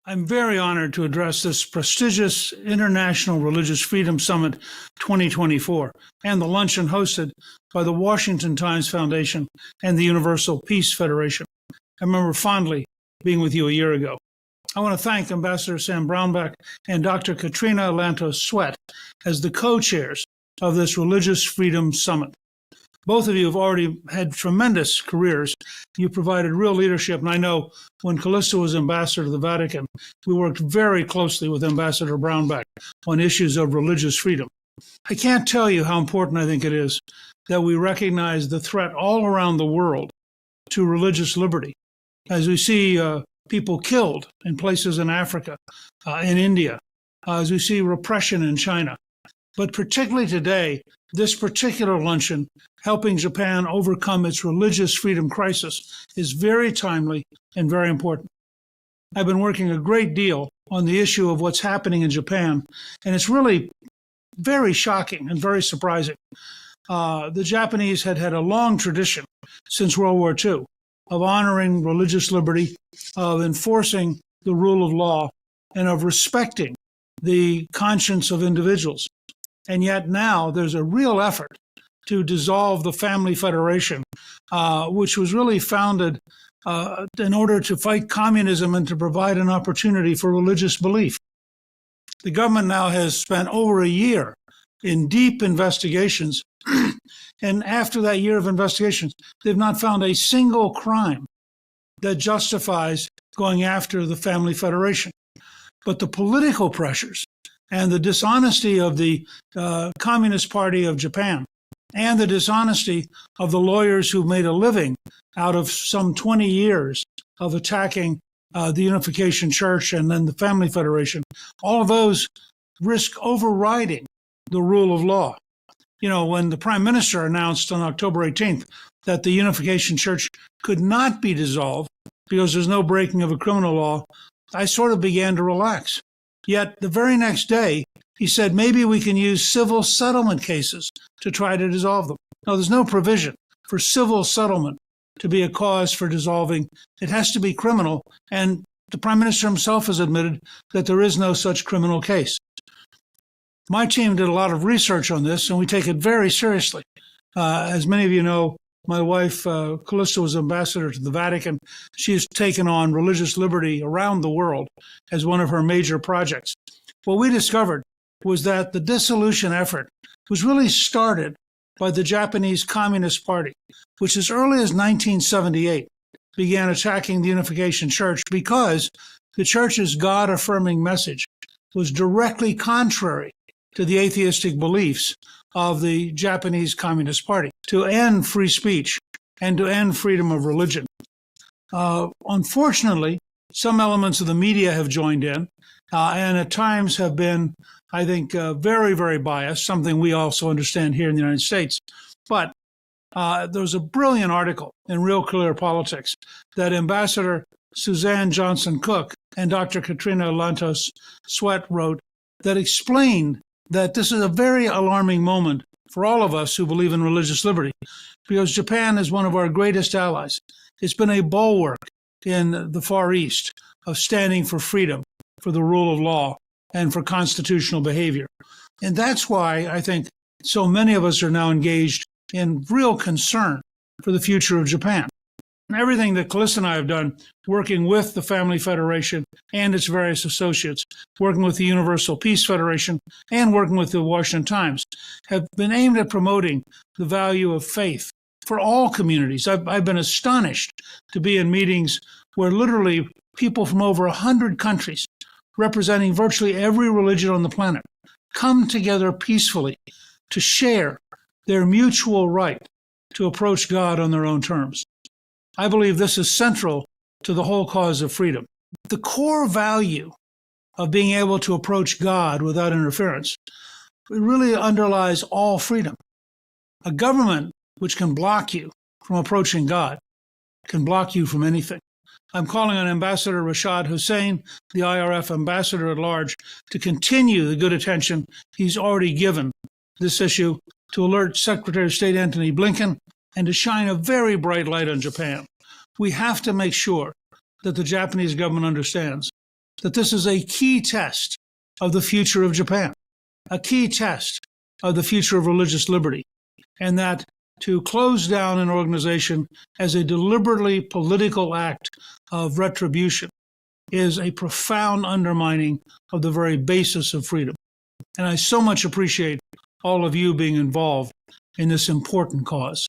I'm very honored to address this prestigious International Religious Freedom Summit 2024 and the luncheon hosted by the Washington Times Foundation and the Universal Peace Federation. I remember fondly being with you a year ago. I want to thank Ambassador Sam Brownback and Dr. Katrina Lantos-Sweat as the co-chairs of this Religious Freedom Summit. Both of you have already had tremendous careers. You provided real leadership, and I know when Callista was ambassador to the Vatican, we worked very closely with Ambassador Brownback on issues of religious freedom. I can't tell you how important I think it is that we recognize the threat all around the world to religious liberty. As we see people killed in places in Africa, in India, as we see repression in China. But particularly today, this particular luncheon, helping Japan overcome its religious freedom crisis, is very timely and very important. I've been working a great deal on the issue of what's happening in Japan, and it's really very shocking and very surprising. The Japanese had a long tradition since World War II of honoring religious liberty, of enforcing the rule of law, and of respecting the conscience of individuals. And yet now there's a real effort to dissolve the Family Federation, which was really founded in order to fight communism and to provide an opportunity for religious belief. The government now has spent over a year in deep investigations, and after that year of investigations, they've not found a single crime that justifies going after the Family Federation. But the political pressures and the dishonesty of the Communist Party of Japan and the dishonesty of the lawyers who made a living out of some 20 years of attacking the Unification Church and then the Family Federation, all of those risk overriding the rule of law. You know, when the Prime Minister announced on October 18th that the Unification Church could not be dissolved because there's no breaking of a criminal law, I sort of began to relax. Yet the very next day, he said, maybe we can use civil settlement cases to try to dissolve them. No, there's no provision for civil settlement to be a cause for dissolving. It has to be criminal, and the Prime Minister himself has admitted that there is no such criminal case. My team did a lot of research on this, and we take it very seriously. As many of you know, my wife, Callista, was ambassador to the Vatican. She has taken on religious liberty around the world as one of her major projects. What we discovered was that the dissolution effort was really started by the Japanese Communist Party, which as early as 1978 began attacking the Unification Church because the church's God-affirming message was directly contrary to the atheistic beliefs of the Japanese Communist Party, to end free speech and to end freedom of religion. Unfortunately, some elements of the media have joined in and at times have been, I think, very, very biased, something we also understand here in the United States. But there was a brilliant article in Real Clear Politics that Ambassador Suzanne Johnson Cook and Dr. Katrina Lantos-Sweat wrote that explained that this is a very alarming moment for all of us who believe in religious liberty, because Japan is one of our greatest allies. It's been a bulwark in the Far East of standing for freedom, for the rule of law, and for constitutional behavior. And that's why I think so many of us are now engaged in real concern for the future of Japan. And everything that Callista and I have done, working with the Family Federation and its various associates, working with the Universal Peace Federation, and working with the Washington Times, have been aimed at promoting the value of faith for all communities. I've been astonished to be in meetings where literally people from over 100 countries, representing virtually every religion on the planet, come together peacefully to share their mutual right to approach God on their own terms. I believe this is central to the whole cause of freedom. The core value of being able to approach God without interference really underlies all freedom. A government which can block you from approaching God can block you from anything. I'm calling on Ambassador Rashad Hussain, the IRF ambassador at large, to continue the good attention he's already given this issue, to alert Secretary of State Antony Blinken, and to shine a very bright light on Japan. We have to make sure that the Japanese government understands that this is a key test of the future of Japan, a key test of the future of religious liberty, and that to close down an organization as a deliberately political act of retribution is a profound undermining of the very basis of freedom. And I so much appreciate all of you being involved in this important cause.